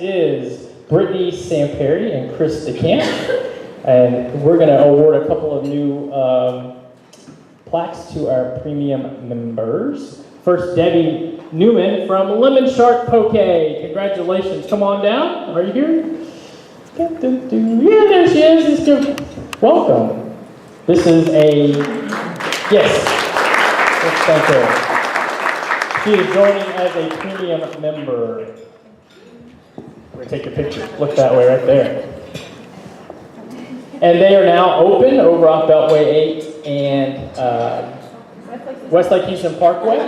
is Brittany Samperi and Chris DeCamp. And we're going to award a couple of new plaques to our premium members. First, Debbie Newman from Lemon Shark Poke. Congratulations. Come on down. Are you here? Yeah, there she is. Welcome. This is a, yes. Thank you. She is joining as a premium member. We're going to take your picture. Look that way right there. And they are now open over off Beltway 8 and Westlake Houston Parkway.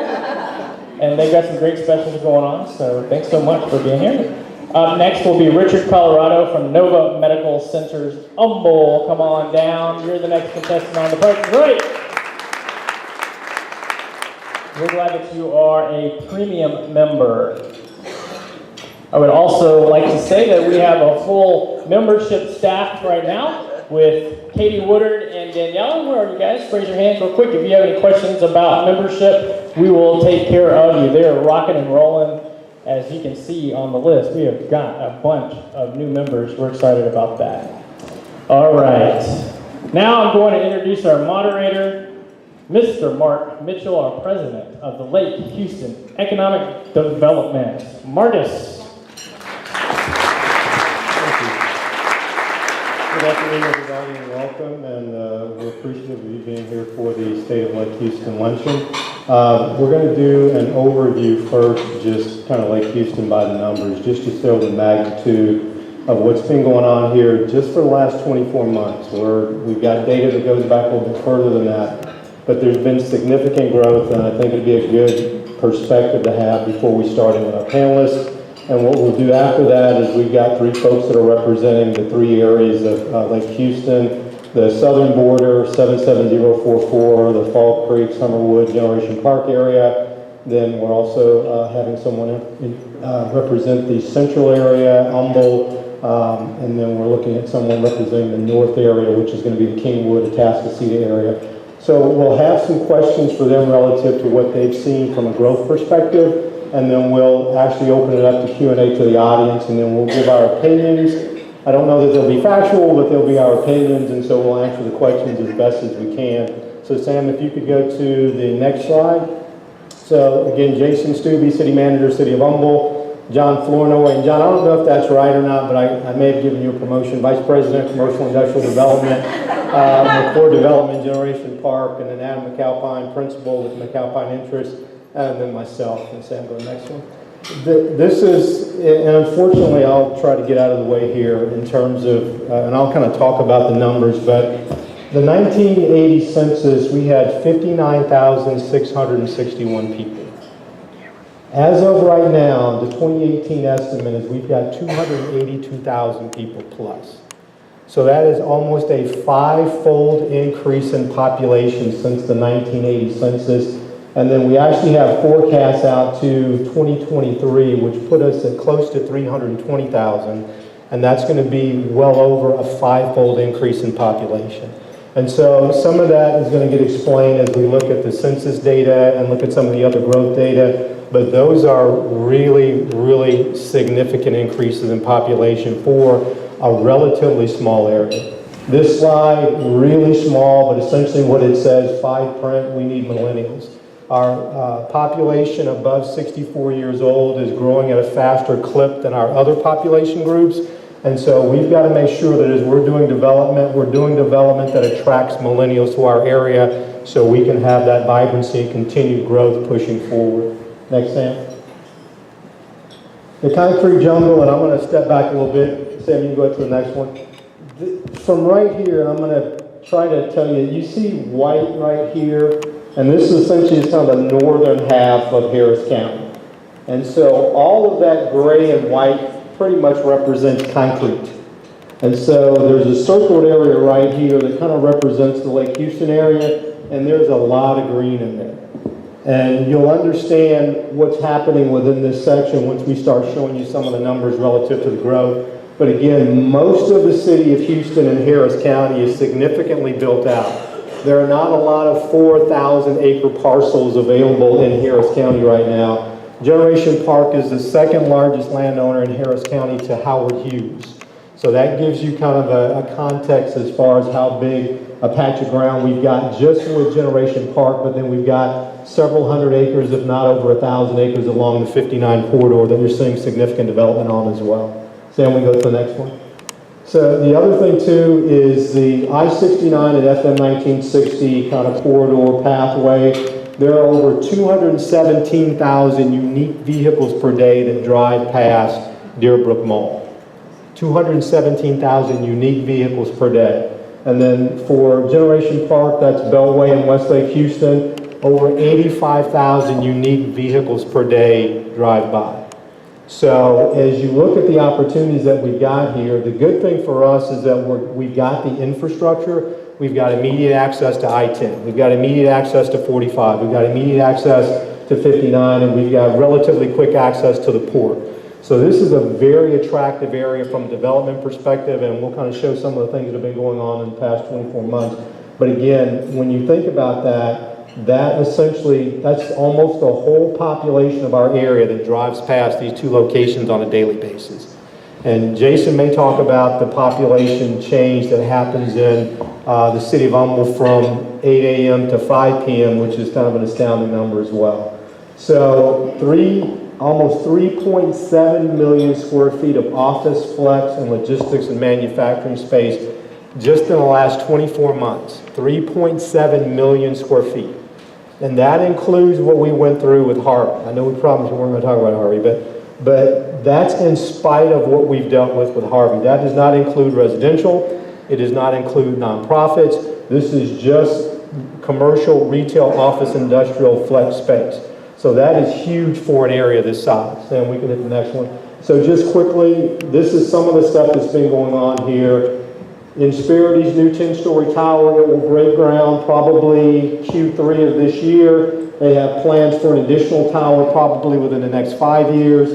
And they've got some great specials going on, so thanks so much for being here. Up next will be Richard Colorado from Nova Medical Centers Humble. Come on down. You're the next contestant on the park. Great. We're glad that you are a premium member. I would also like to say that we have a full membership staff right now with Katie Woodard and Danielle. Where are you guys? Raise your hands real quick. If you have any questions about membership, we will take care of you. They're rocking and rolling. As you can see on the list, we have got a bunch of new members. We're excited about that. All right. Now I'm going to introduce our moderator, Mr. Mark Mitchell, our president of the Lake Houston Economic Development. Marcus. Good afternoon, everybody, and welcome. And we're appreciative of you being here for the State of Lake Houston Luncheon. We're going to do an overview first, just kind of Lake Houston by the numbers, just to show the magnitude of what's been going on here just for the last 24 months. We've got data that goes back a little bit further than that, but there's been significant growth, and I think it'd be a good perspective to have before we start in with our panelists. And what we'll do after that is we've got three folks that are representing the three areas of Lake Houston, the southern border, 77044, the Fall Creek, Summerwood, Generation Park area. Then we're also having someone represent the central area, Humble, and then we're looking at someone representing the north area, which is going to be the Kingwood, Atascocita area. So we'll have some questions for them relative to what they've seen from a growth perspective, and then we'll actually open it up to Q&A to the audience, and then we'll give our opinions. I don't know that they'll be factual, but they'll be our opinions, and so we'll answer the questions as best as we can. So Sam, if you could go to the next slide. So again, Jason Stubbe, City Manager, City of Humble, John Flournoy, and John, I don't know if that's right or not, but I may have given you a promotion, Vice President, Commercial Industrial Development, McCord Development, Generation Park, and then Adam McAlpine, Principal with McAlpine Interest, and then myself. And Sam, go to the next one. This is, and unfortunately I'll try to get out of the way here in terms of, and I'll kind of talk about the numbers, but the 1980 census, we had 59,661 people. As of right now, the 2018 estimate is we've got 282,000 people plus. So that is almost a five-fold increase in population since the 1980 census. And then we actually have forecasts out to 2023, which put us at close to 320,000. And that's going to be well over a five-fold increase in population. And so some of that is going to get explained as we look at the census data and look at some of the other growth data. But those are really, really significant increases in population for a relatively small area. This slide, really small, but essentially what it says, 5 print, we need millennials. Our population above 64 years old is growing at a faster clip than our other population groups. And so we've got to make sure that as we're doing development that attracts millennials to our area so we can have that vibrancy and continued growth pushing forward. Next, Sam. The concrete jungle, and I'm going to step back a little bit. Sam, you can go to the next one. From right here, I'm going to try to tell you, you see white right here? And this is essentially just kind of the northern half of Harris County. And so all of that gray and white pretty much represents concrete. And so there's a circled area right here that kind of represents the Lake Houston area, and there's a lot of green in there. And you'll understand what's happening within this section once we start showing you some of the numbers relative to the growth. But again, most of the city of Houston and Harris County is significantly built out. There are not a lot of 4,000 acre parcels available in Harris County right now. Generation Park is the second largest landowner in Harris County to Howard Hughes. So that gives you kind of a context as far as how big a patch of ground we've got just with Generation Park, but then we've got several hundred acres, if not over 1,000 acres along the 59 corridor that you're seeing significant development on as well. Sam, we go to the next one. So the other thing too is the I-69 and FM 1960 kind of corridor pathway. There are over 217,000 unique vehicles per day that drive past Deerbrook Mall. 217,000 unique vehicles per day. And then for Generation Park, that's Beltway and Westlake Houston, over 85,000 unique vehicles per day drive by. So as you look at the opportunities that we've got here, the good thing for us is that we've got the infrastructure. We've got immediate access to I-10. We've got immediate access to 45. We've got immediate access to 59, and we've got relatively quick access to the port. So this is a very attractive area from a development perspective, and we'll kind of show some of the things that have been going on in the past 24 months. But again, when you think about that essentially, that's almost the whole population of our area that drives past these two locations on a daily basis. And Jason may talk about the population change that happens in the city of Humble from 8 a.m. to 5 p.m., which is kind of an astounding number as well. So almost 3.7 million square feet of office, flex, and logistics and manufacturing space just in the last 24 months. 3.7 million square feet. And that includes what we went through with Harvey. I know we promised we weren't going to talk about Harvey, but that's in spite of what we've dealt with Harvey. That does not include residential. It does not include nonprofits. This is just commercial, retail, office, industrial, flex space. So that is huge for an area this size. And we can hit the next one. So just quickly, this is some of the stuff that's been going on here. Inspirity's new 10-story tower, it will break ground probably Q3 of this year. They have plans for an additional tower probably within the next 5 years.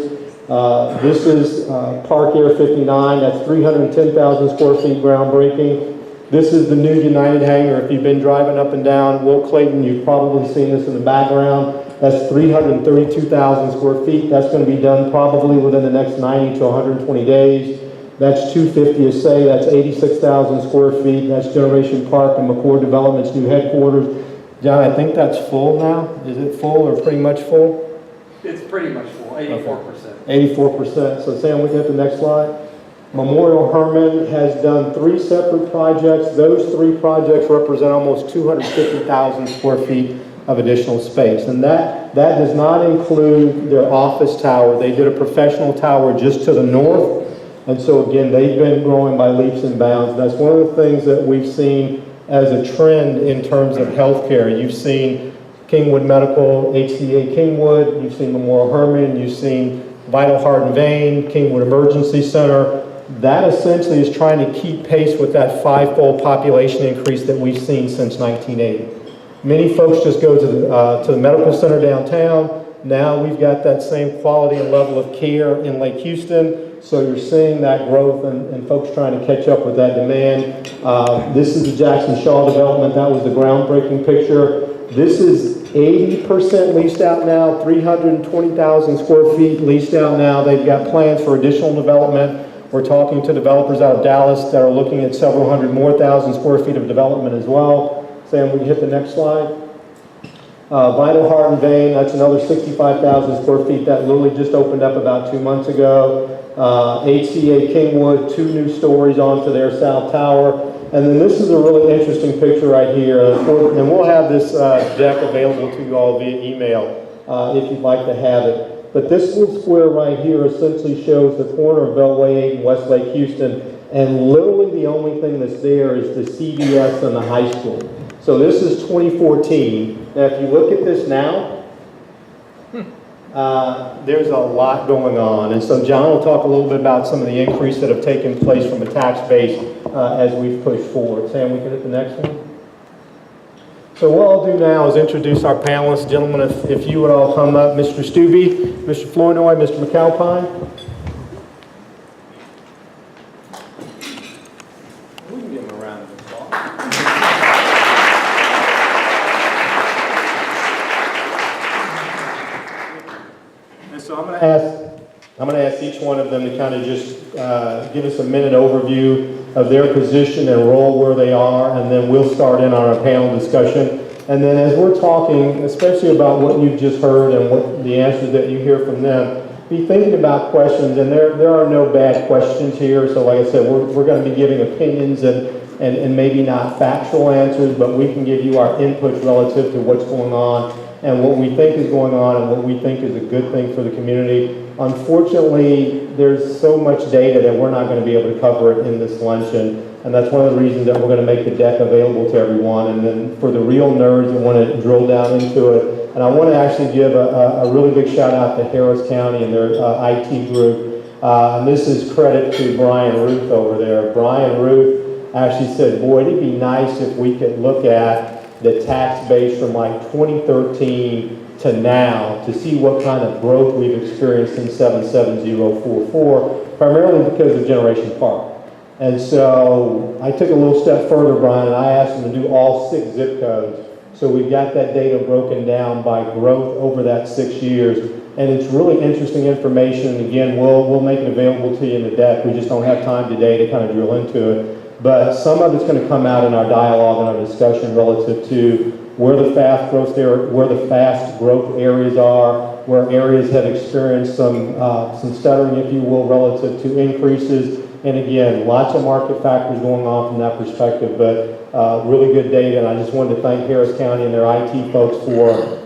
This is Park Air 59, that's 310,000 square feet groundbreaking. This is the new United hangar. If you've been driving up and down Will Clayton, you've probably seen this in the background. That's 332,000 square feet. That's going to be done probably within the next 90 to 120 days. That's 250 a say, that's 86,000 square feet. That's Generation Park and McCord Development's new headquarters. John, I think that's full now. Is it full or pretty much full? It's pretty much full, 84%. 84%. So Sam, we can hit the next slide. Memorial Hermann has done 3 separate projects. Those 3 projects represent almost 250,000 square feet of additional space. And that does not include their office tower. They did a professional tower just to the north. And so again, they've been growing by leaps and bounds. That's one of the things that we've seen as a trend in terms of healthcare. You've seen Kingwood Medical, HCA Kingwood, you've seen Memorial Hermann, you've seen Vital Heart and Vein, Kingwood Emergency Center. That essentially is trying to keep pace with that 5-fold population increase that we've seen since 1980. Many folks just go to the medical center downtown. Now we've got that same quality and level of care in Lake Houston. So you're seeing that growth and folks trying to catch up with that demand. This is the Jackson Shaw development. That was the groundbreaking picture. This is 80% leased out now, 320,000 square feet leased out now. They've got plans for additional development. We're talking to developers out of Dallas that are looking at several hundred more thousand square feet of development as well. Sam, we can hit the next slide. Vital Heart and Vein, that's another 65,000 square feet. That literally just opened up about 2 months ago. HCA Kingwood, 2 new stories onto their south tower. And then this is a really interesting picture right here. And we'll have this deck available to you all via email if you'd like to have it. But this little square right here essentially shows the corner of Beltway 8 and Westlake Houston. And literally the only thing that's there is the CVS and the high school. So this is 2014. Now if you look at this now, there's a lot going on. And so John will talk a little bit about some of the increase that have taken place from a tax base as we've pushed forward. Sam, we can hit the next one. So what I'll do now is introduce our panelists. Gentlemen, if you would all come up, Mr. Stubbe, Mr. Flournoy, Mr. McAlpine. We can give them a round of applause. I'm going to ask each one of them to kind of just give us a minute overview of their position and role where they are, and then we'll start in on our panel discussion. And then as we're talking, especially about what you've just heard and what the answers that you hear from them, be thinking about questions, and there are no bad questions here. So like I said, we're going to be giving opinions and maybe not factual answers, but we can give you our inputs relative to what's going on and what we think is going on and what we think is a good thing for the community. Unfortunately, there's so much data that we're not going to be able to cover it in this luncheon, and that's one of the reasons that we're going to make the deck available to everyone. And then for the real nerds that want to drill down into it, and I want to actually give a really big shout out to Harris County and their IT group. And this is credit to Brian Ruth over there. Brian Ruth actually said, boy, it'd be nice if we could look at the tax base from like 2013 to now to see what kind of growth we've experienced in 77044, primarily because of Generation Park. And so I took a little step further, Brian, and I asked them to do all 6 zip codes. So we've got that data broken down by growth over that 6 years. And it's really interesting information. And again, we'll make it available to you in the deck. We just don't have time today to kind of drill into it. But some of it's going to come out in our dialogue and our discussion relative to where the fast growth areas are, where areas have experienced some stuttering, if you will, relative to increases. And again, lots of market factors going on from that perspective, but really good data. And I just wanted to thank Harris County and their IT folks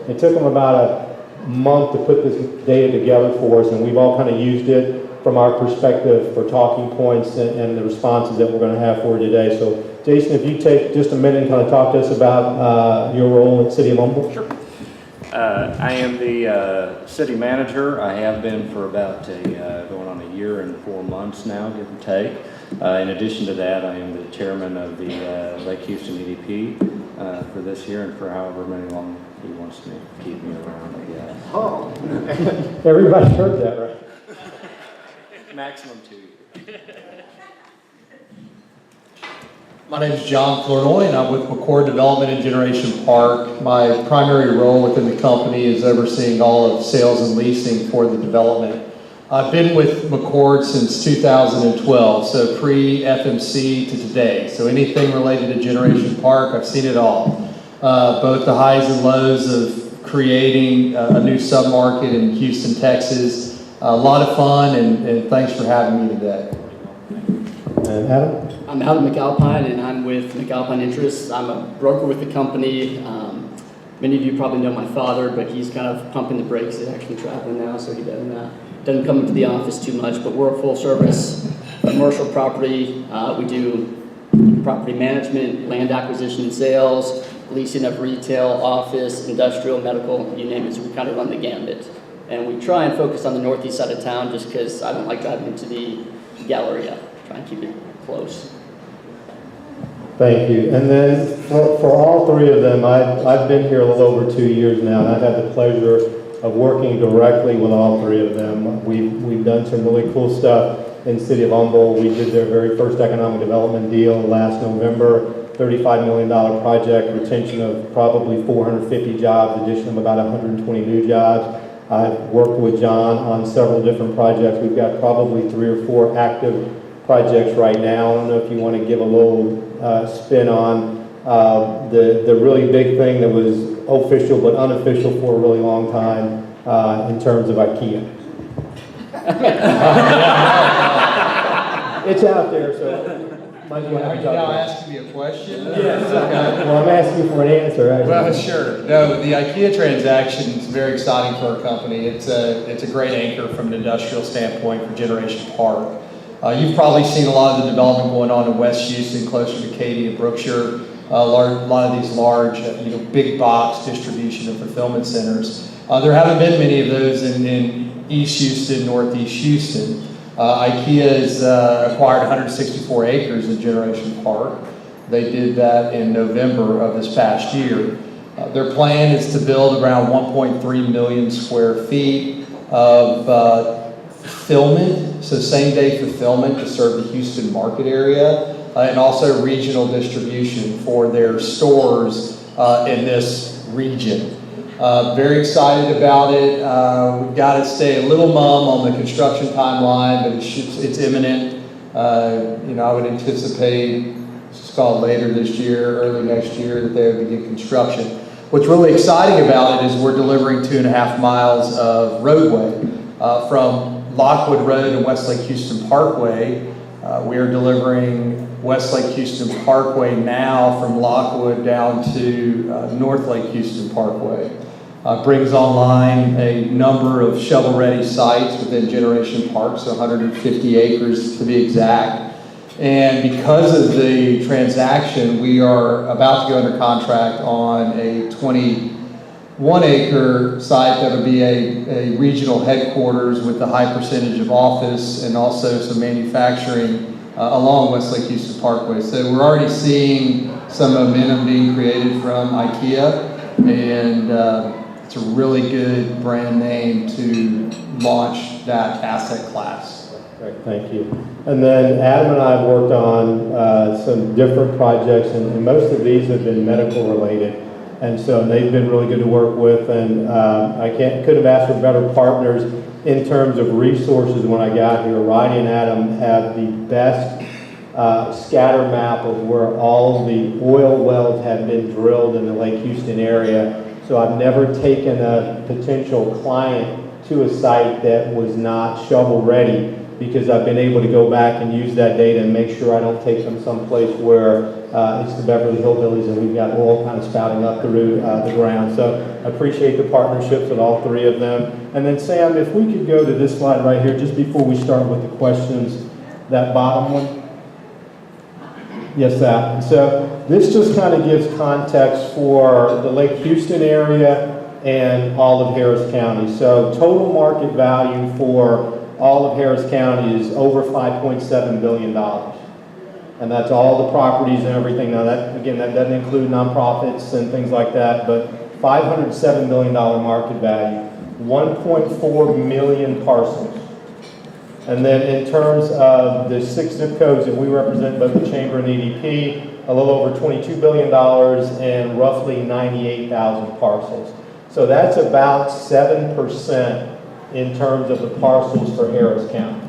it took them about a month to put this data together for us, and we've all kind of used it from our perspective for talking points and the responses that we're going to have for you today. So Jason, if you take just a minute and kind of talk to us about your role in City of Humboldt. Sure. I am the city manager. I have been for about going on a year and 4 months now, give or take. In addition to that, I am the chairman of the Lake Houston EDP for this year and for however many long he wants to keep me around, I guess. Oh, everybody heard that, right? Maximum 2 years. My name is John Flournoy, and I'm with McCord Development and Generation Park. My primary role within the company is overseeing all of sales and leasing for the development. I've been with McCord since 2012, so pre-FMC to today. So anything related to Generation Park, I've seen it all. Both the highs and lows of creating a new submarket in Houston, Texas. A lot of fun, and thanks for having me today. And Adam? I'm Adam McAlpine, and I'm with McAlpine Interests. I'm a broker with the company. Many of you probably know my father, but he's kind of pumping the brakes. He's actually traveling now, so he doesn't come into the office too much, but we're a full-service commercial property. We do property management, land acquisition and sales, leasing of retail, office, industrial, medical, you name it, so we kind of run the gambit. And we try and focus on the northeast side of town just because I don't like driving into the Galleria. Try and keep it close. Thank you. And then for all 3 of them, I've been here a little over 2 years now, and I've had the pleasure of working directly with all 3 of them. We've done some really cool stuff in the City of Humboldt. We did their very first economic development deal last November, $35 million project, retention of probably 450 jobs, addition of about 120 new jobs. I've worked with John on several different projects. We've got probably 3 or 4 active projects right now. I don't know if you want to give a little spin on the really big thing that was official but unofficial for a really long time in terms of IKEA. It's out there, so might as well Are have you to talk now about it. asking me a question? Yes. Okay. Well, I'm asking for an answer, actually. Well, sure. No, the IKEA transaction is very exciting for our company. It's a great anchor from an industrial standpoint for Generation Park. You've probably seen a lot of the development going on in West Houston, closer to Katy and Brookshire. A lot of these large, big box distribution and fulfillment centers. There haven't been many of those in East Houston, Northeast Houston. IKEA has acquired 164 acres in Generation Park. They did that in November of this past year. Their plan is to build around 1.3 million square feet of fulfillment, so same-day fulfillment to serve the Houston market area, and also regional distribution for their stores in this region. Very excited about it. We've got to stay a little mum on the construction timeline, but it's imminent. I would anticipate, let's call it later this year, early next year, that they would begin construction. What's really exciting about it is we're delivering 2.5 miles of roadway from Lockwood Road and West Lake Houston Parkway. We are delivering West Lake Houston Parkway now from Lockwood down to North Lake Houston Parkway. Brings online a number of shovel-ready sites within Generation Park, so 150 acres to be exact. And because of the transaction, we are about to go under contract on a 21-acre site that would be a regional headquarters with a high percentage of office and also some manufacturing along West Lake Houston Parkway. So we're already seeing some momentum being created from IKEA, and it's a really good brand name to launch that asset class. Great, thank you. And then Adam and I have worked on some different projects, and most of these have been medical related. And so they've been really good to work with, and couldn't have asked for better partners in terms of resources when I got here. Rodney and Adam have the best scatter map of where all the oil wells have been drilled in the Lake Houston area. So I've never taken a potential client to a site that was not shovel ready, because I've been able to go back and use that data and make sure I don't take them someplace where it's the Beverly Hillbillies and we've got oil kind of spouting up through the ground. So I appreciate the partnerships with all three of them. And then Sam, if we could go to this slide right here, just before we start with the questions, that bottom one. Yes, that. And so this just kind of gives context for the Lake Houston area and all of Harris County. So total market value for all of Harris County is over $5.7 billion. And that's all the properties and everything. Now that, again, that doesn't include nonprofits and things like that, but $507 million market value, 1.4 million parcels. And then in terms of the 6 zip codes that we represent, both the Chamber and the EDP, a little over $22 billion and roughly 98,000 parcels. So that's about 7% in terms of the parcels for Harris County.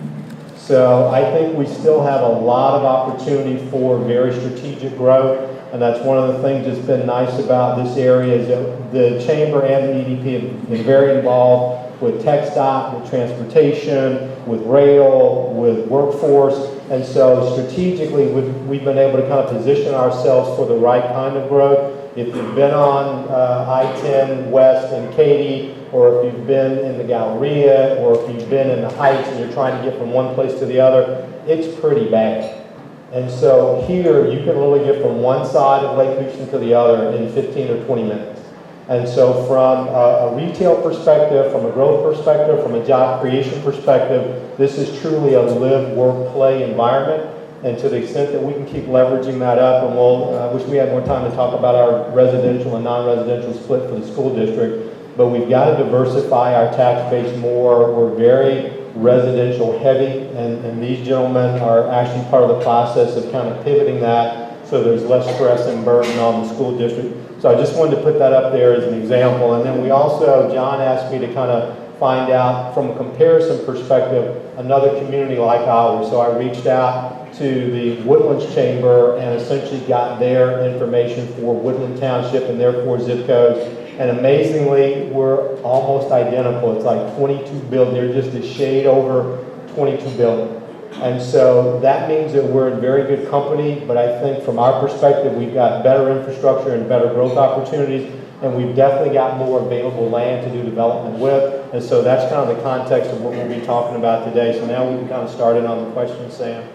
So I think we still have a lot of opportunity for very strategic growth, and that's one of the things that's been nice about this area is that the Chamber and the EDP have been very involved with TxDOT, with transportation, with rail, with workforce, and so strategically we've been able to kind of position ourselves for the right kind of growth. If you've been on I-10 West in Katy, or if you've been in the Galleria, or if you've been in the Heights and you're trying to get from one place to the other, it's pretty bad. And so here you can really get from one side of Lake Houston to the other in 15 or 20 minutes. And so from a retail perspective, from a growth perspective, from a job creation perspective, this is truly a live, work, play environment. And to the extent that we can keep leveraging that up, and we'll wish we had more time to talk about our residential and non-residential split for the school district, but we've got to diversify our tax base more. We're very residential heavy, and these gentlemen are actually part of the process of kind of pivoting that so there's less stress and burden on the school district. So I just wanted to put that up there as an example. And then we also, John asked me to kind of find out from a comparison perspective another community like ours. So I reached out to the Woodlands Chamber and essentially got their information for Woodland Township and their 4 zip codes. And amazingly, we're almost identical. It's like 22 billion. They're just a shade over 22 billion. And so that means that we're in very good company, but I think from our perspective, we've got better infrastructure and better growth opportunities, and we've definitely got more available land to do development with. And so that's kind of the context of what we'll be talking about today. So now we can kind of start in on the questions, Sam.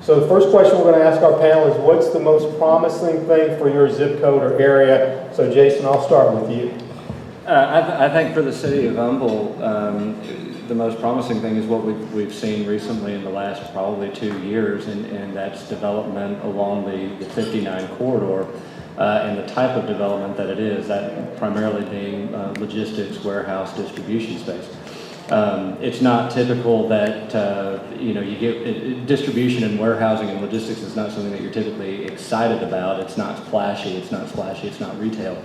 So the first question we're going to ask our panel is, what's the most promising thing for your zip code or area? So Jason, I'll start with you. I think for the city of Humble, the most promising thing is what we've seen recently in the last probably 2 years, and that's development along the 59 corridor and the type of development that it is, that primarily being logistics, warehouse, distribution space. It's not typical that, you get distribution and warehousing and logistics is not something that you're typically excited about. It's not flashy, it's not retail.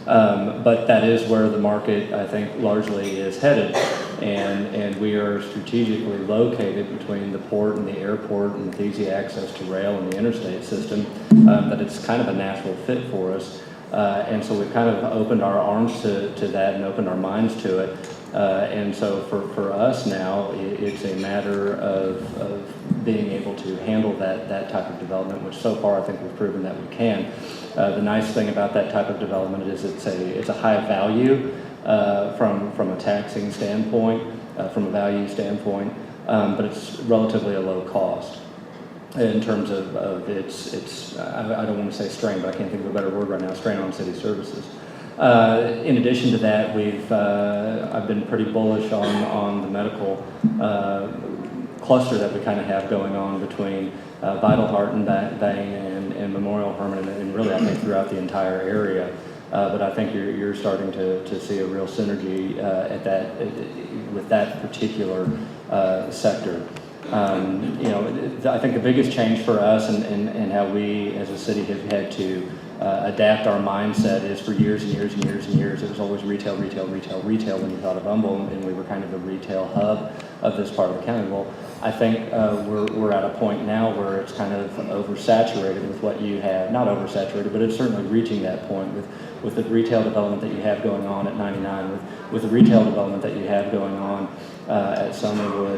But that is where the market, I think, largely is headed. And we are strategically located between the port and the airport and with easy access to rail and the interstate system, that it's kind of a natural fit for us. And so we've kind of opened our arms to that and opened our minds to it. And so for us now, it's a matter of being able to handle that type of development, which so far I think we've proven that we can. The nice thing about that type of development is it's a high value from a taxing standpoint, from a value standpoint, but it's relatively a low cost in terms of its I don't want to say strain, but I can't think of a better word right now, strain on city services. In addition to that, I've been pretty bullish on the medical cluster that we kind of have going on between Vital Heart and Bain and Memorial Hermann, and really I think throughout the entire area. But I think you're starting to see a real synergy with that particular sector. I think the biggest change for us and how we as a city have had to adapt our mindset is for years and years and years and years, it was always retail when you thought of Humble, and we were kind of the retail hub of this part of the county. Well, I think we're at a point now where it's kind of oversaturated with what you have, not oversaturated, but it's certainly reaching that point with the retail development that you have going on at 99, with the retail development that you have going on at Summerwood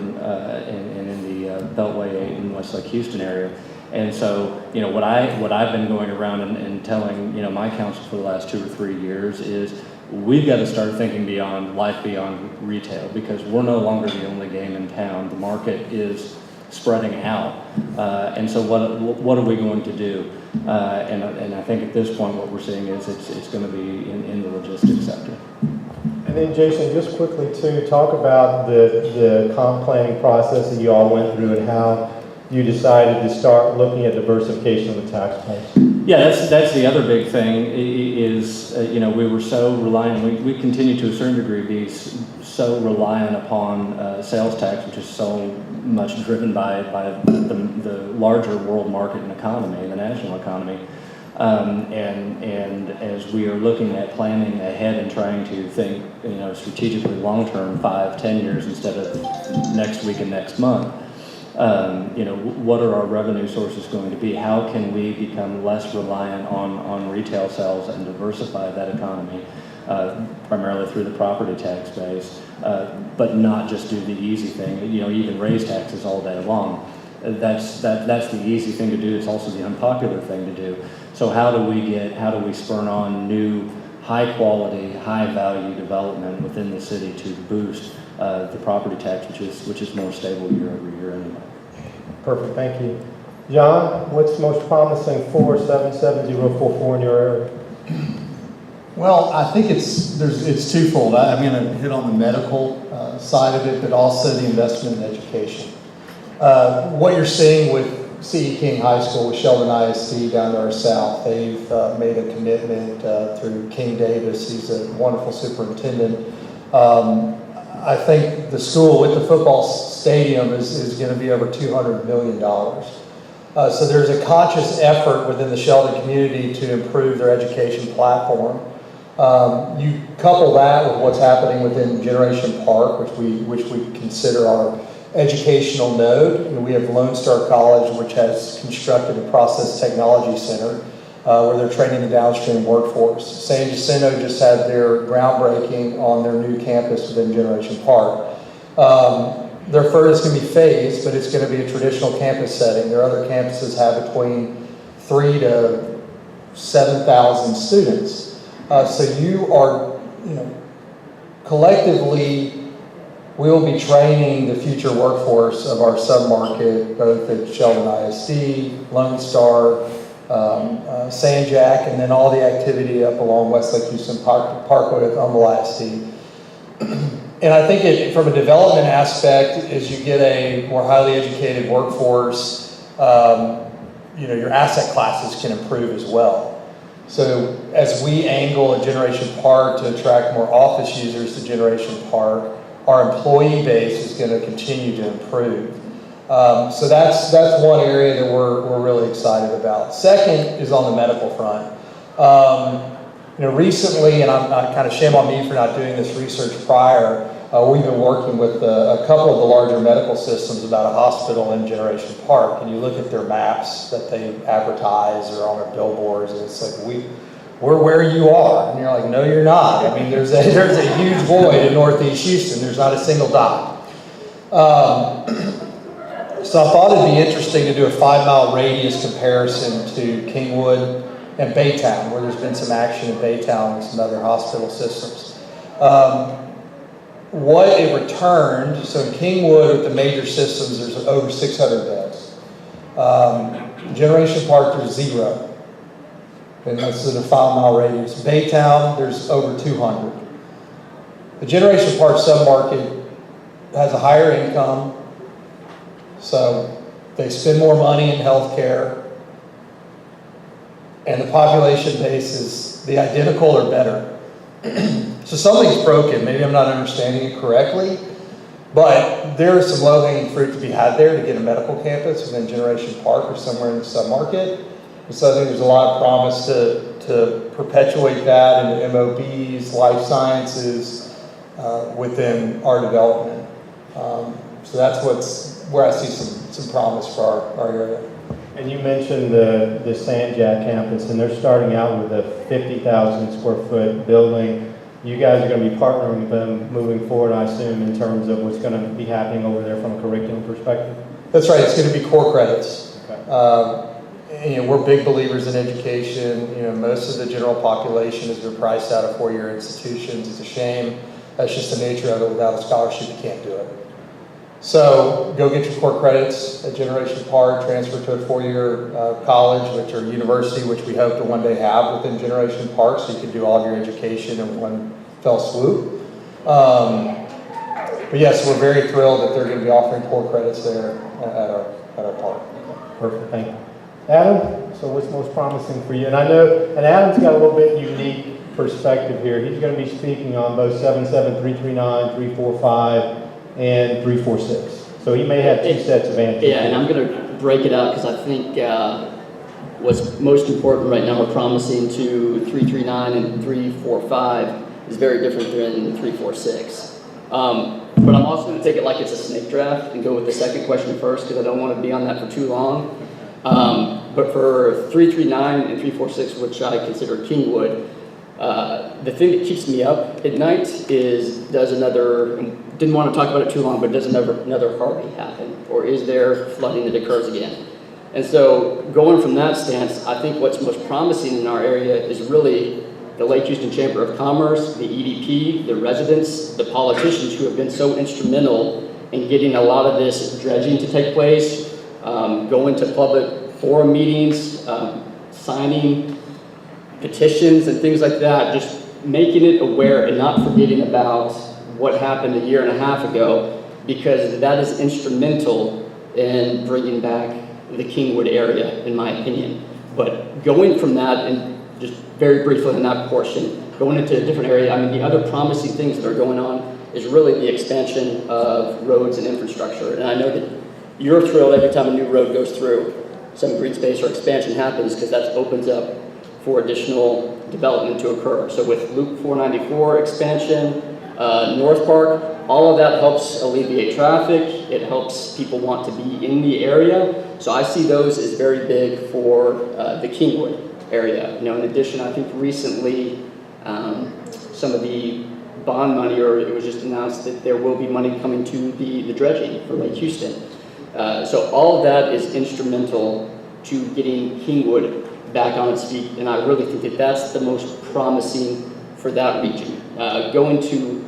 and in the Beltway 8 in Westlake Houston area. And so, what I've been going around and telling, my council for the last 2 or 3 years is we've got to start thinking beyond life beyond retail, because we're no longer the only game in town. The market is spreading out. And so what are we going to do? And I think at this point what we're seeing is it's going to be in the logistics sector. And then Jason, just quickly too, talk about the comp planning process that you all went through and how you decided to start looking at diversification of the tax base. Yeah, that's the other big thing is, we were so reliant, we continue to a certain degree be so reliant upon sales tax, which is so much driven by the larger world market and economy, the national economy. And as we are looking at planning ahead and trying to think, strategically long-term, 5-10 years instead of next week and next month, what are our revenue sources going to be? How can we become less reliant on retail sales and diversify that economy, primarily through the property tax base, but not just do the easy thing, even raise taxes all day long. That's the easy thing to do. It's also the unpopular thing to do. So how do we spur on new high quality, high value development within the city to boost the property tax, which is more stable year over year anyway. Perfect, thank you. John, what's most promising for 77044 in your area? Well, I think it's twofold. I'm going to hit on the medical side of it, but also the investment in education. What you're seeing with C.E. King High School with Sheldon ISD down to our south, they've made a commitment through King Davis. He's a wonderful superintendent. I think the school with the football stadium is going to be over $200 million. So there's a conscious effort within the Sheldon community to improve their education platform. You couple that with what's happening within Generation Park, which we consider our educational node. We have Lone Star College, which has constructed a process technology center where they're training the downstream workforce. San Jacinto just had their groundbreaking on their new campus within Generation Park. Their furthest going to be phased, but it's going to be a traditional campus setting. Their other campuses have between 3,000 to 7,000 students. So you are, collectively, we'll be training the future workforce of our submarket, both at Sheldon ISD, Lone Star, San Jack, and then all the activity up along Westlake Houston Parkway with Humble ISD. And I think from a development aspect, as you get a more highly educated workforce, your asset classes can improve as well. So as we angle at Generation Park to attract more office users to Generation Park, our employee base is going to continue to improve. So that's one area that we're really excited about. Second is on the medical front. Recently, and I'm kind of shame on me for not doing this research prior, we've been working with a couple of the larger medical systems about a hospital in Generation Park, and you look at their maps that they advertise or on their billboards, and it's like, we're where you are. And you're like, no, you're not. I mean, there's a huge void in Northeast Houston. There's not a single dot. So I thought it'd be interesting to do a 5-mile radius comparison to Kingwood and Baytown, where there's been some action in Baytown and some other hospital systems. What it returned, so in Kingwood with the major systems, there's over 600 beds. Generation Park, there's 0. And that's in a 5-mile radius. Baytown, there's over 200. The Generation Park submarket has a higher income, so they spend more money in healthcare, and the population base is the identical or better. So something's broken. Maybe I'm not understanding it correctly, but there is some low-hanging fruit to be had there to get a medical campus within Generation Park or somewhere in the submarket. And so I think there's a lot of promise to perpetuate that into MOBs, life sciences within our development. So that's where I see some promise for our area. And you mentioned the Sanjak campus, and they're starting out with a 50,000 square foot building. You guys are going to be partnering with them moving forward, I assume, in terms of what's going to be happening over there from a curriculum perspective? That's right. It's going to be core credits. Okay. We're big believers in education. Most of the general population has been priced out of 4-year institutions. It's a shame. That's just the nature of it. Without a scholarship, you can't do it. So go get your core credits at Generation Park, transfer to a 4-year college, or university, which we hope to one day have within Generation Park, so you can do all of your education in one fell swoop. But yes, we're very thrilled that they're going to be offering core credits there at our park. Perfect, thank you. Adam, so what's most promising for you? And I know, and Adam's got a little bit unique perspective here. He's going to be speaking on both 77339, 345, and 346. So he may have 2 sets of answers. Yeah, and I'm going to break it out because I think what's most important right now, we're promising to 339 and 345 is very different than 346. But I'm also going to take it like it's a snake draft and go with the second question first because I don't want to be on that for too long. But for 339 and 346, which I consider Kingwood, the thing that keeps me up at night is didn't want to talk about it too long, but does another Harvey happen? Or is there flooding that occurs again? And so going from that stance, I think what's most promising in our area is really the Lake Houston Chamber of Commerce, the EDP, the residents, the politicians who have been so instrumental in getting a lot of this dredging to take place, going to public forum meetings, signing petitions and things like that, just making it aware and not forgetting about what happened a year and a half ago, because that is instrumental in bringing back the Kingwood area, in my opinion. But going from that, and just very briefly in that portion, going into a different area, I mean, the other promising things that are going on is really the expansion of roads and infrastructure. And I know that you're thrilled every time a new road goes through, some green space or expansion happens, because that opens up for additional development to occur. So with Loop 494 expansion, North Park, all of that helps alleviate traffic. It helps people want to be in the area. So I see those as very big for the Kingwood area. In addition, I think recently some of the bond money, or it was just announced that there will be money coming to the dredging for Lake Houston. So all of that is instrumental to getting Kingwood back on its feet, and I really think that that's the most promising for that region. Going to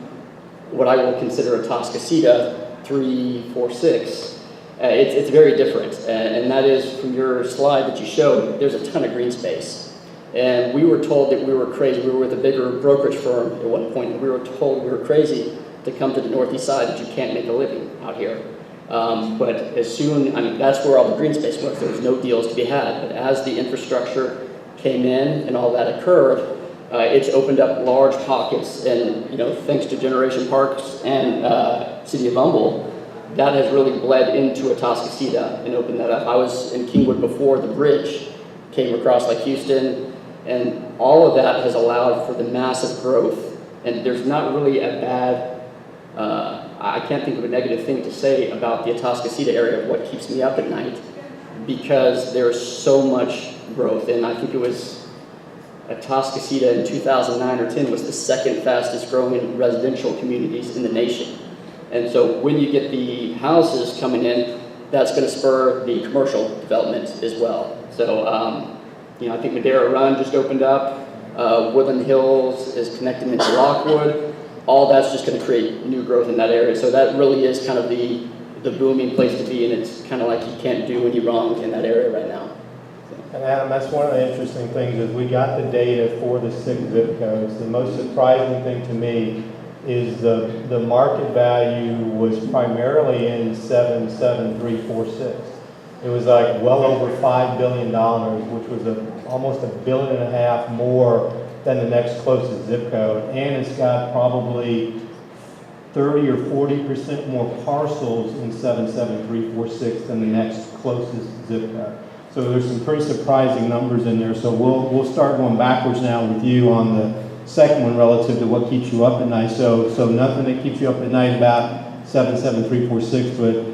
what I will consider a Atascocita 346, it's very different, and that is from your slide that you showed, there's a ton of green space. And we were told that we were crazy. We were with a bigger brokerage firm at one point, and we were told we were crazy to come to the northeast side, that you can't make a living out here. But as soon, that's where all the green space was. There was no deals to be had. But as the infrastructure came in and all that occurred, it's opened up large pockets. And thanks to Generation Parks and City of Humble, that has really bled into Atascocita and opened that up. I was in Kingwood before the bridge came across Lake Houston. And all of that has allowed for the massive growth. And there's not really a bad, I can't think of a negative thing to say about the Atascocita area of what keeps me up at night, because there's so much growth. And I think it was Atascocita in 2009 or 10 was the second fastest growing residential communities in the nation. And so when you get the houses coming in, that's going to spur the commercial development as well. So, I think Madera Run just opened up. Woodland Hills is connecting into Lockwood. All that's just going to create new growth in that area. So that really is kind of the booming place to be, and it's kind of like you can't do any wrong in that area right now. And Adam, that's one of the interesting things is we got the data for the 6 zip codes. The most surprising thing to me is the market value was primarily in 77346. It was like well over $5 billion, which was almost $1.5 billion more than the next closest zip code. And it's got probably 30 or 40% more parcels in 77346 than the next closest zip code. So there's some pretty surprising numbers in there. So we'll start going backwards now with you on the second one relative to what keeps you up at night. So nothing that keeps you up at night about 77346, but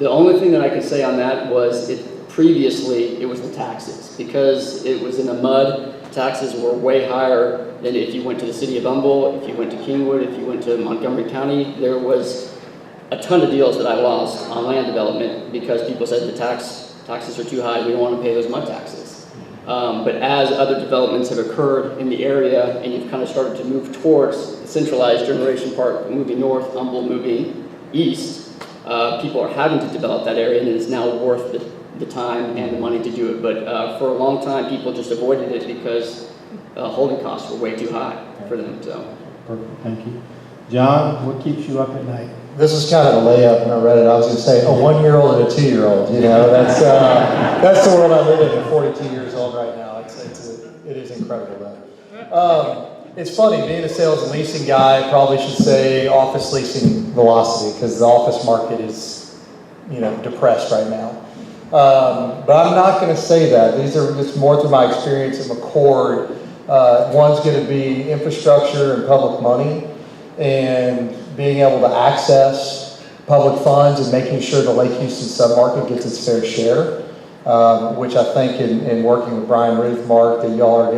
the only thing that I could say on that was previously it was the taxes, because it was in the mud. Taxes were way higher than if you went to the city of Humboldt, if you went to Kingwood, if you went to Montgomery County. There was a ton of deals that I lost on land development because people said the taxes are too high, we don't want to pay those mud taxes. But as other developments have occurred in the area and you've kind of started to move towards the centralized generation park, moving north, Humboldt moving east, people are having to develop that area, and it is now worth the time and the money to do it. But for a long time, people just avoided it because holding costs were way too high for them. So. Perfect, thank you. John, what keeps you up at night? This is kind of a layup when I read it. I was going to say a 1-year-old and a 2-year-old. That's the world I live in. I'm 42 years old right now. It is incredible though. It's funny, being a sales and leasing guy, I probably should say office leasing velocity, because the office market is, depressed right now. But I'm not going to say that. These are just more through my experience at McCord. One's going to be infrastructure and public money, and being able to access public funds and making sure the Lake Houston submarket gets its fair share, which I think in working with Brian Ruth, Mark, that y'all are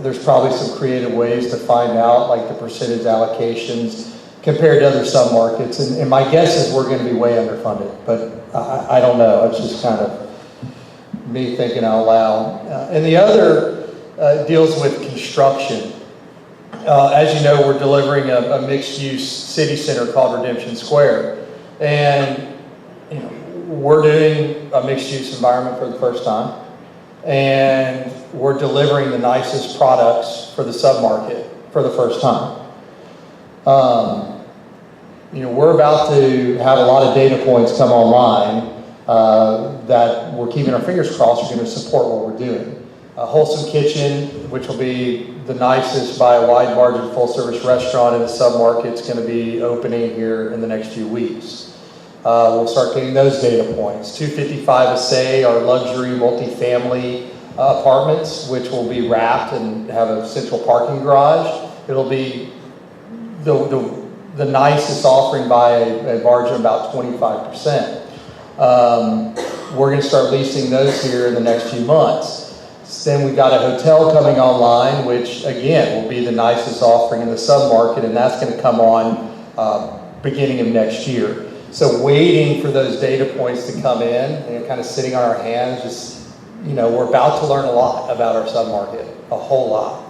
there's probably some creative ways to find out, like the percentage allocations compared to other submarkets. And my guess is we're going to be way underfunded, but I don't know. It's just kind of me thinking out loud. And the other deals with construction. As you know, we're delivering a mixed-use city center called Redemption Square. And we're doing a mixed-use environment for the first time. And we're delivering the nicest products for the submarket for the first time. We're about to have a lot of data points come online that we're keeping our fingers crossed are going to support what we're doing. A Wholesome Kitchen, which will be the nicest by a wide margin full-service restaurant in the submarket, is going to be opening here in the next few weeks. We'll start getting those data points. 255 Sate, our luxury multifamily apartments, which will be wrapped and have a central parking garage. It'll be the nicest offering by a margin of about 25%. We're going to start leasing those here in the next few months. Then we've got a hotel coming online, which again will be the nicest offering in the submarket, and that's going to come on beginning of next year. So waiting for those data points to come in and kind of sitting on our hands, just, we're about to learn a lot about our submarket, a whole lot.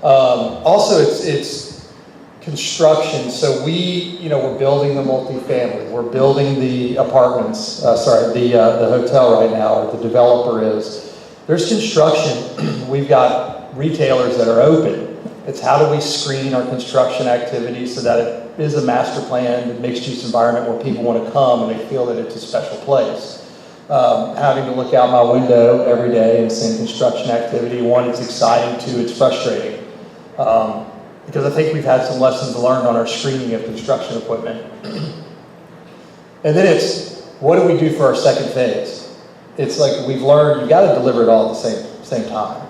Also, it's construction. So we're building the multifamily. We're building the apartments, the hotel right now, or the developer is. There's construction. We've got retailers that are open. It's how do we screen our construction activities so that it is a master planned mixed-use environment where people want to come and they feel that it's a special place. Having to look out my window every day and seeing construction activity, one, it's exciting, two, it's frustrating. Because I think we've had some lessons learned on our screening of construction equipment. And then it's, what do we do for our second phase? It's like we've learned, you got to deliver it all at the same time.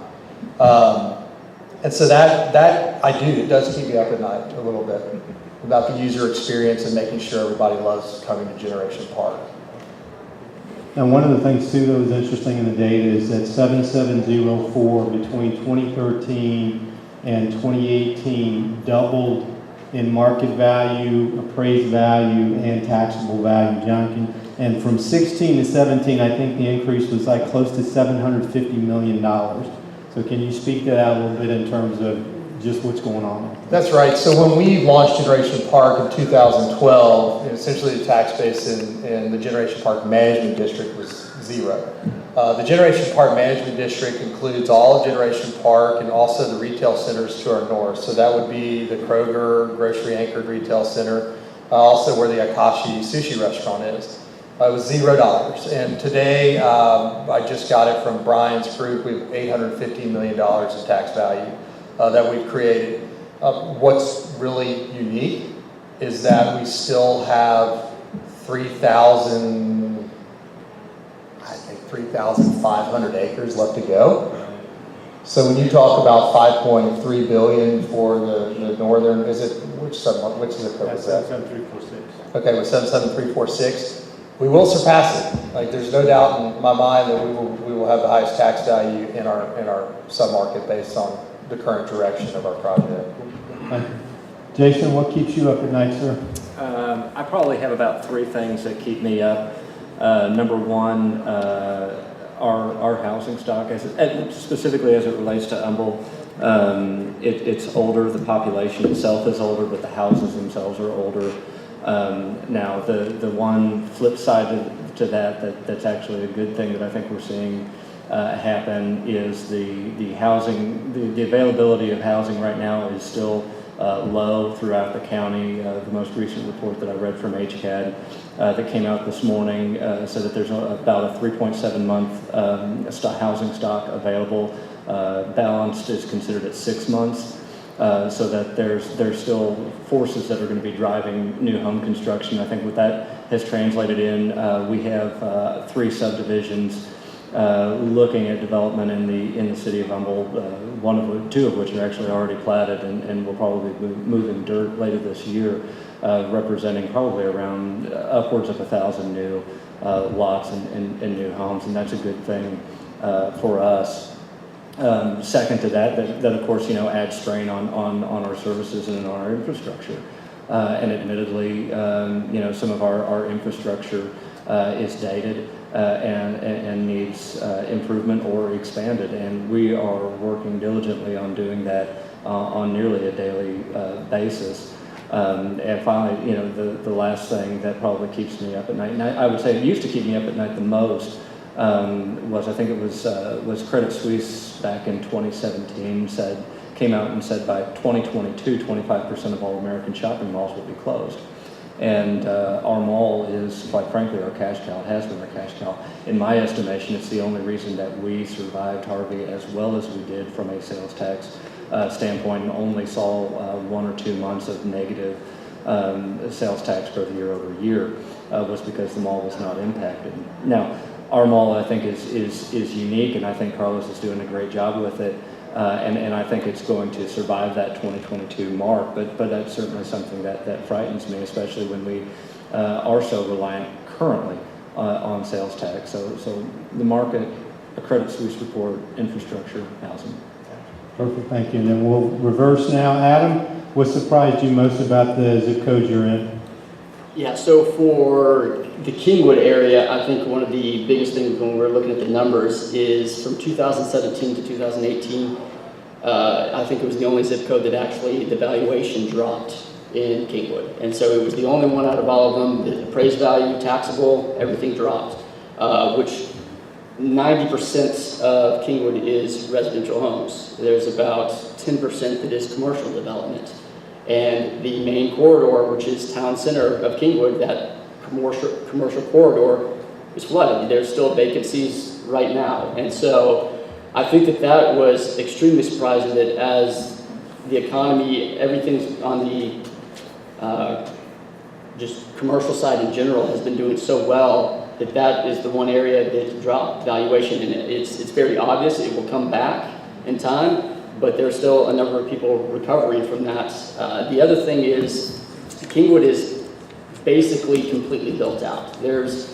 And so that I do, it does keep me up at night a little bit about the user experience and making sure everybody loves coming to Generation Park. And one of the things too that was interesting in the data is that 7704 between 2013 and 2018 doubled in market value, appraised value, and taxable value. John, and from 16 to 17, I think the increase was like close to $750 million. So can you speak to that a little bit in terms of just what's going on? That's right. So when we launched Generation Park in 2012, essentially the tax base in the Generation Park Management District was zero. The Generation Park Management District includes all of Generation Park and also the retail centers to our north. So that would be the Kroger grocery anchored retail center, also where the Akashi sushi restaurant is. It was $0. And today, I just got it from Brian's group. We have $850 million in tax value that we've created. What's really unique is that we still have 3,500 acres left to go. So when you talk about 5.3 billion for the northern, is it, which zip code is that? 77346. Okay, with 77346, we will surpass it. Like, there's no doubt in my mind that we will have the highest tax value in our submarket based on the current direction of our project. Jason, what keeps you up at night, sir? I probably have about three things that keep me up. Number one, our housing stock, specifically as it relates to Humble. It's older, the population itself is older, but the houses themselves are older. Now, the one flip side to that's actually a good thing that I think we're seeing happen is the housing, the availability of housing right now is still low throughout the county. The most recent report that I read from HCAD that came out this morning said that there's about a 3.7 month housing stock available. Balanced is considered at 6 months. So that there's still forces that are going to be driving new home construction. I think what that has translated in, we have 3 subdivisions looking at development in the city of Humble. 2 of which are actually already platted and will probably be moving dirt later this year, representing probably around upwards of 1,000 new lots and new homes, and that's a good thing for us. Second to that of course, adds strain on our services and on our infrastructure. And admittedly, some of our infrastructure is dated and needs improvement or expanded. And we are working diligently on doing that on nearly a daily basis. And finally, the last thing that probably keeps me up at night, and I would say it used to keep me up at night the most, was, I think it was Credit Suisse back in 2017 came out and said by 2022, 25% of all American shopping malls will be closed. And our mall is, quite frankly, our cash cow. It has been our cash cow. In my estimation, it's the only reason that we survived Harvey as well as we did from a sales tax standpoint, and only saw 1 or 2 months of negative sales tax growth year over year, was because the mall was not impacted. Now, our mall, I think, is unique, and I think Carlos is doing a great job with it, and I think it's going to survive that 2022 mark, but that's certainly something that frightens me, especially when we are so reliant currently on sales tax. So the market, a Credit Suisse report, infrastructure, housing. Perfect, thank you. And then we'll reverse now. Adam, what surprised you most about the zip code you're in? Yeah, so for the Kingwood area, I think one of the biggest things when we're looking at the numbers is from 2017 to 2018, I think it was the only zip code that actually the valuation dropped in Kingwood. And so it was the only one out of all of them, the appraised value, taxable, everything dropped, which 90% of Kingwood is residential homes. There's about 10% that is commercial development. And the main corridor, which is town center of Kingwood, that commercial corridor is flooded. There's still vacancies right now. And so I think that was extremely surprising that as the economy, everything's on the just commercial side in general has been doing so well, that is the one area that dropped valuation. And it's very obvious it will come back. in time, but there's still a number of people recovering from that. The other thing is Kingwood is basically completely built out. There's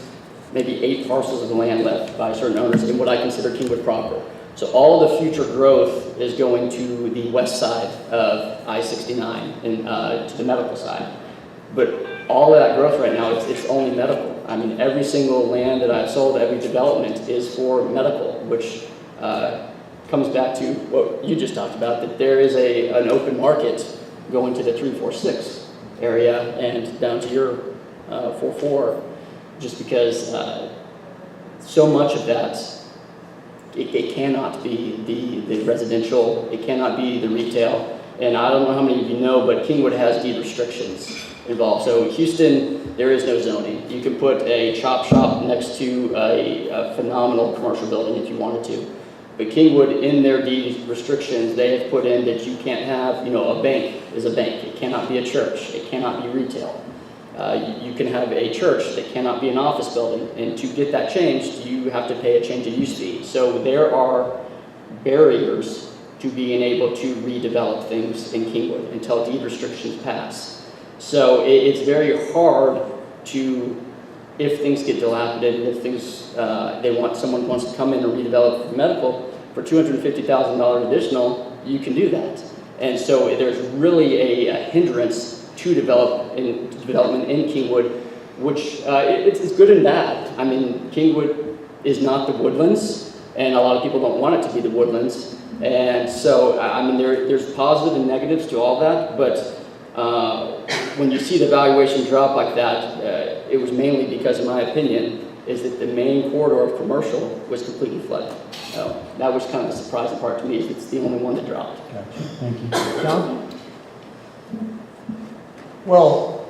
maybe 8 parcels of land left by certain owners in what I consider Kingwood proper. So all of the future growth is going to the west side of I-69 and to the medical side. But all of that growth right now, it's only medical. I mean, every single land that I've sold, every development is for medical, which comes back to what you just talked about, that there is an open market going to the 346 area and down to your 44, just because so much of that, it cannot be the residential, it cannot be the retail, and I don't know how many of you know, but Kingwood has deed restrictions involved. So Houston, there is no zoning. You can put a chop shop next to a phenomenal commercial building if you wanted to. But Kingwood, in their deed restrictions, they have put in that you can't have, a bank is a bank. It cannot be a church. It cannot be retail. You can have a church that cannot be an office building. And to get that changed, you have to pay a change of use fee. So there are barriers to being able to redevelop things in Kingwood until deed restrictions pass. So it's very hard to, if things get dilapidated, if things, someone wants to come in and redevelop for medical for $250,000 additional, you can do that. And so there's really a hindrance to development in Kingwood, which it's good and bad. I mean, Kingwood is not the Woodlands, and a lot of people don't want it to be the Woodlands. And so, I mean, there's positive and negatives to all that, but when you see the valuation drop like that, it was mainly because, in my opinion, is that the main corridor of commercial was completely flooded. So that was kind of the surprising part to me, is it's the only one that dropped. Gotcha. Thank you. John? Well,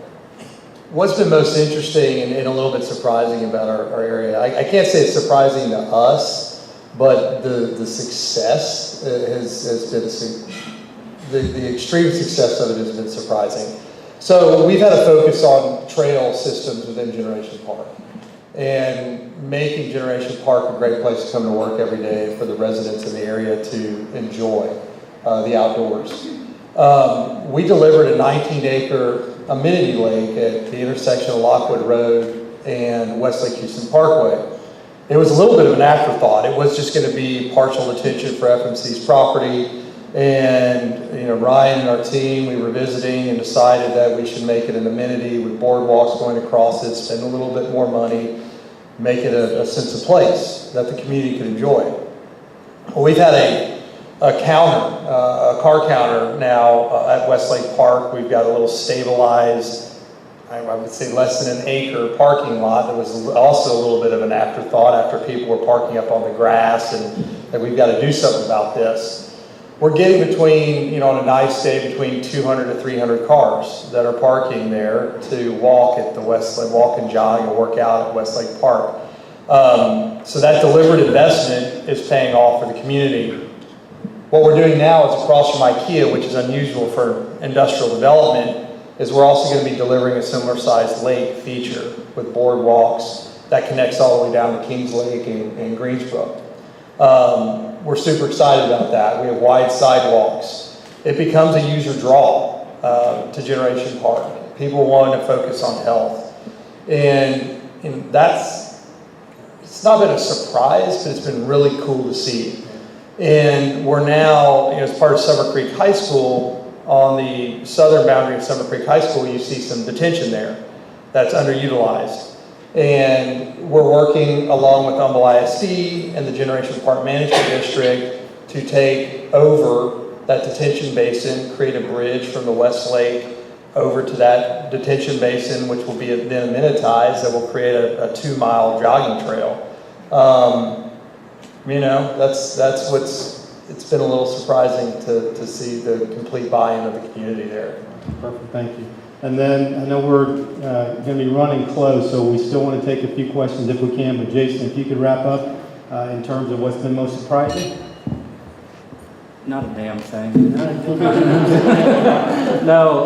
what's been most interesting and a little bit surprising about our area, I can't say it's surprising to us, but the success has been, the extreme success of it has been surprising. So we've had a focus on trail systems within Generation Park and making Generation Park a great place to come to work every day for the residents in the area to enjoy the outdoors. We delivered a 19-acre amenity lake at the intersection of Lockwood Road and Westlake Houston Parkway. It was a little bit of an afterthought. It was just going to be partial attention for FMC's property. And Ryan and our team, we were visiting and decided that we should make it an amenity with boardwalks going across it, spend a little bit more money, make it a sense of place that the community could enjoy. Well, we've had a car counter now at Westlake Park. We've got a little stabilized, I would say less than an acre parking lot that was also a little bit of an afterthought after people were parking up on the grass, and that we've got to do something about this. We're getting between, on a nice day, between 200 to 300 cars that are parking there to walk at the Westlake, walk and jog and work out at Westlake Park. So that deliberate investment is paying off for the community. What we're doing now is across from IKEA, which is unusual for industrial development, is we're also going to be delivering a similar sized lake feature with boardwalks that connects all the way down to Kings Lake and Greensboro. We're super excited about that. We have wide sidewalks. It becomes a user draw to Generation Park. People want to focus on health. And it's not been a surprise, but it's been really cool to see. And we're now, as part of Summer Creek High School, on the southern boundary of Summer Creek High School, you see some detention there that's underutilized. And we're working along with Humble ISD and the Generation Park Management District to take over that detention basin, create a bridge from the West Lake over to that detention basin, which will be then amenitized, that will create a 2-mile jogging trail. That's it's been a little surprising to see the complete buy-in of the community there. Perfect, thank you. And then I know we're going to be running close, so we still want to take a few questions if we can. But Jason, if you could wrap up in terms of what's been most surprising. Not a damn thing. No,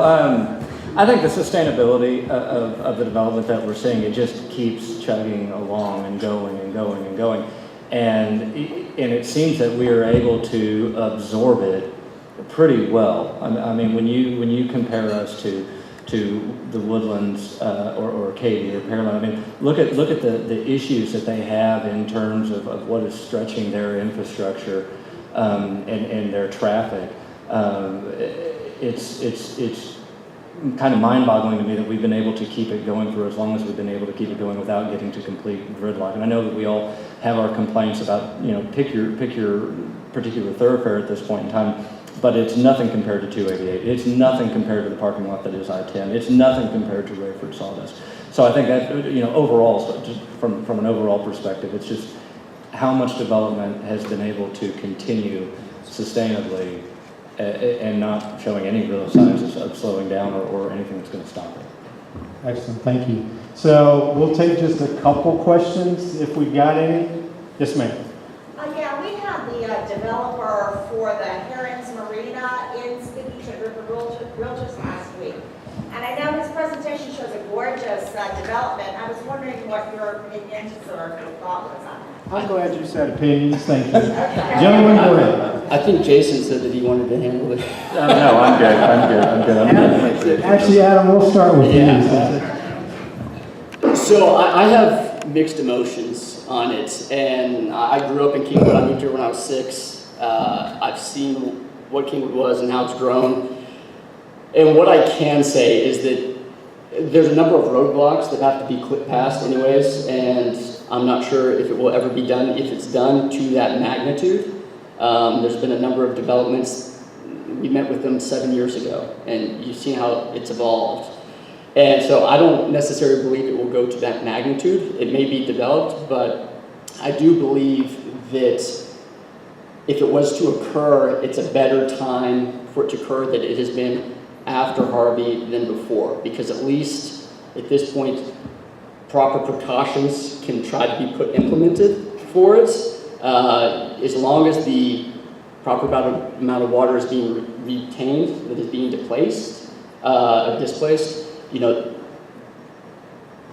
I think the sustainability of the development that we're seeing, it just keeps chugging along and going and going and going. and it seems that we are able to absorb it pretty well. I mean, when you compare us to the Woodlands or Katy or Pearland, I mean, look at the issues that they have in terms of what is stretching their infrastructure and their traffic. It's kind of mind-boggling to me that we've been able to keep it going for as long as we've been able to keep it going without getting to complete gridlock. And I know that we all have our complaints about, pick your particular thoroughfare at this point in time, but it's nothing compared to 288. It's nothing compared to the parking lot that is I-10. It's nothing compared to Rayford Sawdust. So I think that, overall, so just from an overall perspective, it's just how much development has been able to continue sustainably and not showing any real signs of slowing down or anything that's going to stop it. Excellent, thank you. So we'll take just a couple questions if we've got any. Yes, ma'am. Yeah, we had the developer for the Herons Marina speaking to a group of realtors last week. And I know his presentation shows a gorgeous development. I was wondering what your opinions or your thought was on that. I'm glad you said opinions, thank you. Gentlemen, go ahead. I think Jason said that he wanted to handle it. No, I'm good. Actually, Adam, we'll start with you. So I have mixed emotions on it, and I grew up in Kingwood. I moved here when I was 6. I've seen what Kingwood was and how it's grown. And what I can say is that there's a number of roadblocks that have to be passed anyways, and I'm not sure if it will ever be done, if it's done to that magnitude. There's been a number of developments. We met with them 7 years ago, and you've seen how it's evolved. And so I don't necessarily believe it will go to that magnitude. It may be developed, but I do believe that if it was to occur, it's a better time for it to occur that it has been after Harvey than before, because at least at this point, proper precautions can try to be implemented for it. As long as the proper amount of water is being retained, that is being displaced,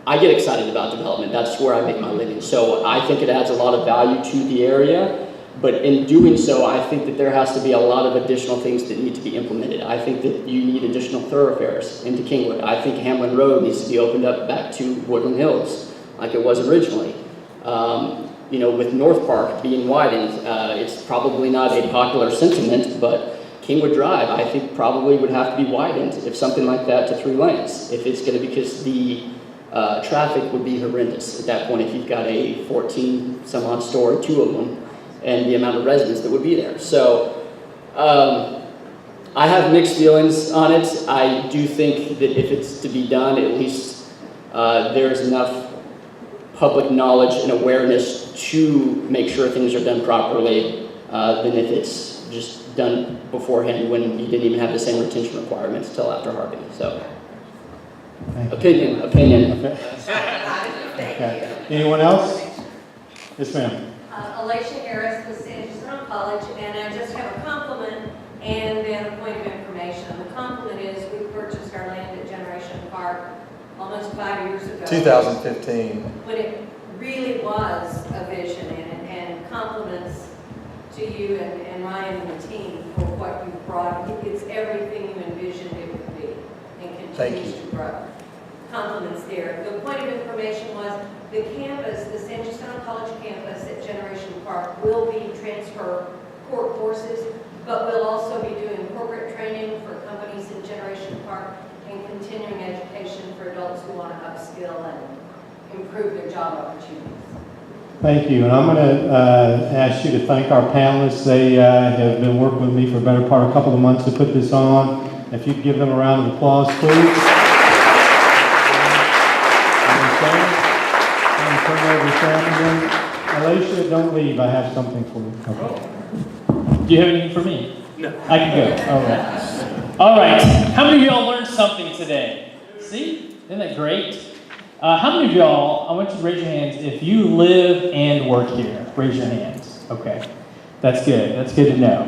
I get excited about development. That's where I make my living. So I think it adds a lot of value to the area. But in doing so, I think that there has to be a lot of additional things that need to be implemented. I think that you need additional thoroughfares into Kingwood. I think Hamlin Road needs to be opened up back to Woodland Hills like it was originally. With North Park being widened, it's probably not a popular sentiment, but Kingwood Drive, I think, probably would have to be widened if something like that to 3 lanes. If it's going to, because the traffic would be horrendous at that point if you've got a 14-some-odd story, 2 of them, and the amount of residents that would be there. So I have mixed feelings on it. I do think that if it's to be done, at least there's enough public knowledge and awareness to make sure things are done properly than if it's just done beforehand when you didn't even have the same retention requirements until after Harvey. So, opinion. Okay. Anyone else? Yes, ma'am. Alicia Harris with San Francisco College, and I just have a compliment and then a point of information. The compliment is we purchased our land at Generation Park almost 5 years ago. 2015. When it really was a vision, and compliments to you and Ryan and the team for what you've brought. It's everything you envisioned it would be and continues to grow. Compliments there. The point of information was the campus, the San Francisco College campus at Generation Park will be transfer core courses, but we'll also be doing corporate training for companies in Generation Park and continuing education for adults who want to upskill and improve their job opportunities. Thank you, and I'm going to ask you to thank our panelists. They have been working with me for the better part of a couple of months to put this on. If you'd give them a round of applause, please. Alicia, don't leave. I have something for you. Okay. Do you have anything for me? No. I can go. All right. All right. How many of y'all learned something today? See? Isn't that great? How many of y'all, I want you to raise your hands if you live and work here. Raise your hands. Okay. That's good. That's good to know.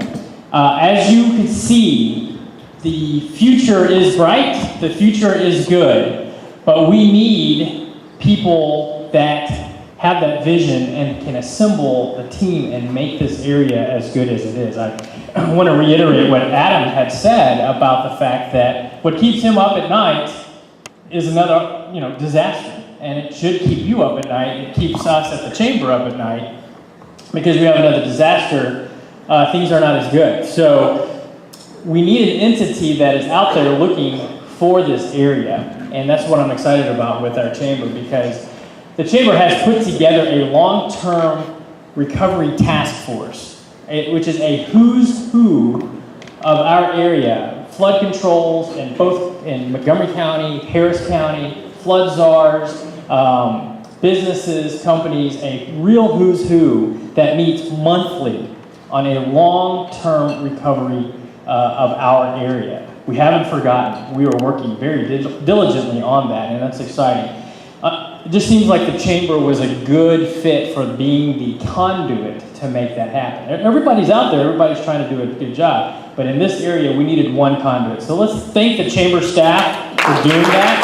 As you can see, the future is bright. The future is good. But we need people that have that vision and can assemble the team and make this area as good as it is. I want to reiterate what Adam had said about the fact that what keeps him up at night is another, disaster. And it should keep you up at night. It keeps us at the chamber up at night. Because we have another disaster, things are not as good. So we need an entity that is out there looking for this area. And that's what I'm excited about with our chamber, because the chamber has put together a long-term recovery task force, which is a who's who of our area. Flood controls in both in Montgomery County, Harris County, flood czars, businesses, companies, a real who's who that meets monthly on a long-term recovery of our area. We haven't forgotten. We are working very diligently on that, and that's exciting. It just seems like the chamber was a good fit for being the conduit to make that happen. Everybody's out there, everybody's trying to do a good job, but in this area, we needed one conduit. So let's thank the chamber staff for doing that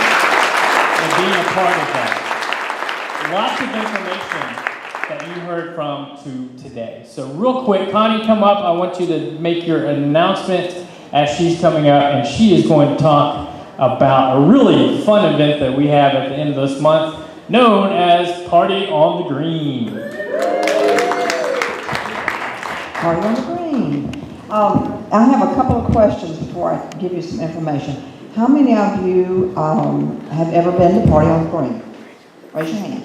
and being a part of that. Lots of information that you heard from today. So real quick, Connie, come up. I want you to make your announcement as she's coming up, and she is going to talk about a really fun event that we have at the end of this month, known as Party on the Green. Party on the Green. I have a couple of questions before I give you some information. How many of you have ever been to Party on the Green? Raise your hand.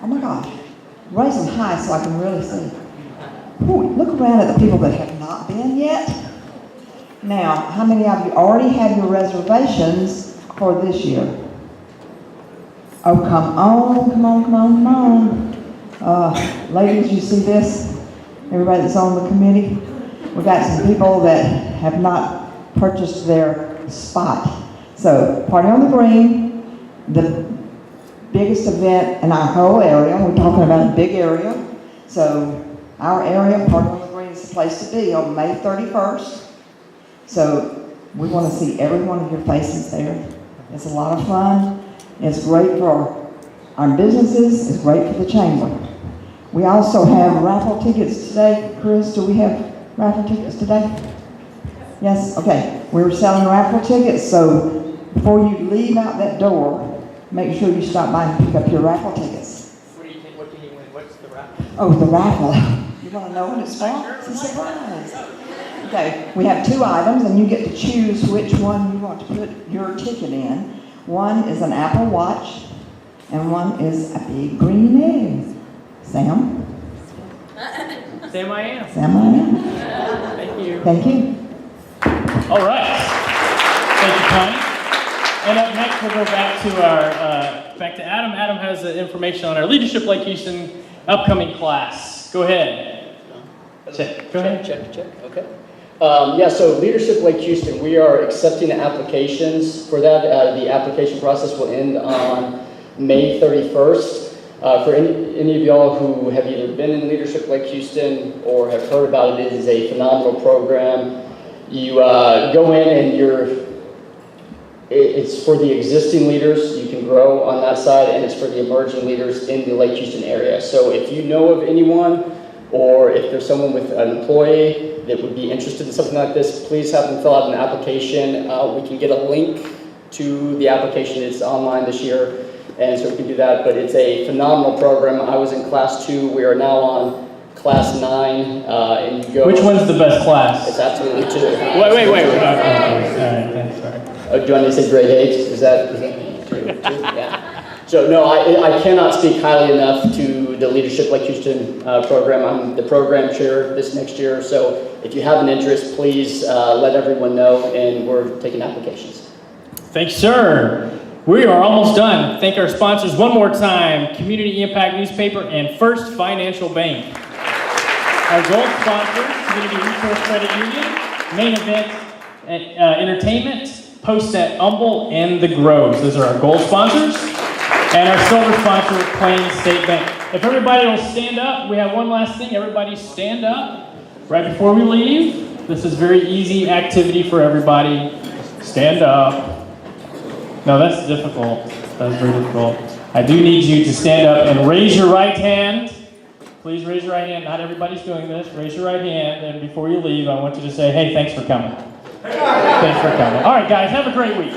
Oh my gosh. Raise them high so I can really see. Ooh, look around at the people that have not been yet. Now, how many of you already have your reservations for this year? Oh, come on, come on, come on, come on. Ladies, you see this? Everybody that's on the committee? We got some people that have not purchased their spot. So, Party on the Green, the biggest event in our whole area. We're talking about a big area. So, our area, Party on the Green, is the place to be on May 31st. So we want to see every one of your faces there. It's a lot of fun. It's great for our businesses. It's great for the chamber. We also have raffle tickets today. Chris, do we have raffle tickets today? Yes? Okay. We're selling raffle tickets, so before you leave out that door, make sure you stop by and pick up your raffle tickets. What do you think? What can you win? What's the raffle? Oh, the raffle. You want to know what it's for? It's a surprise. Okay, we have 2 items, and you get to choose which one you want to put your ticket in. One is an Apple Watch, and one is a big green egg. Sam? Sam, I am. Sam, I am. Thank you. Thank you. All right. Thank you, Connie. And up next, we'll go back to back to Adam. Adam has the information on our Leadership Lake Houston upcoming class. Go ahead. Check. Go ahead. Check. Okay. So Leadership Lake Houston, we are accepting applications for that. The application process will end on May 31st. For any of y'all who have either been in Leadership Lake Houston or have heard about it, it is a phenomenal program. You go in and it's for the existing leaders. You can grow on that side, and it's for the emerging leaders in the Lake Houston area. So if you know of anyone, or if there's someone with an employee that would be interested in something like this, please have them fill out an application. We can get a link to the application. It's online this year, and so we can do that. But it's a phenomenal program. I was in class 2. We are now on class 9, and you go. Which one's the best class? It's absolutely 2. Wait. All right, sorry. Do you want me to say grade 8? Is that 2? Yeah. So no, I cannot speak highly enough to the Leadership Lake Houston program. I'm the program chair this next year, so if you have an interest, please let everyone know, and we're taking applications. Thanks, sir. We are almost done. Thank our sponsors one more time: Community Impact Newspaper and First Financial Bank. Our gold sponsors: Community Resource Credit Union, Main Event Entertainment, Post at Humble, and The Groves. Those are our gold sponsors. And our silver sponsor, Plains State Bank. If everybody will stand up, we have one last thing. Everybody stand up right before we leave. This is very easy activity for everybody. Stand up. No, that's difficult. That's very difficult. I do need you to stand up and raise your right hand. Please raise your right hand. Not everybody's doing this. Raise your right hand, and before you leave, I want you to say, hey, thanks for coming. Thanks for coming. All right, guys, have a great week.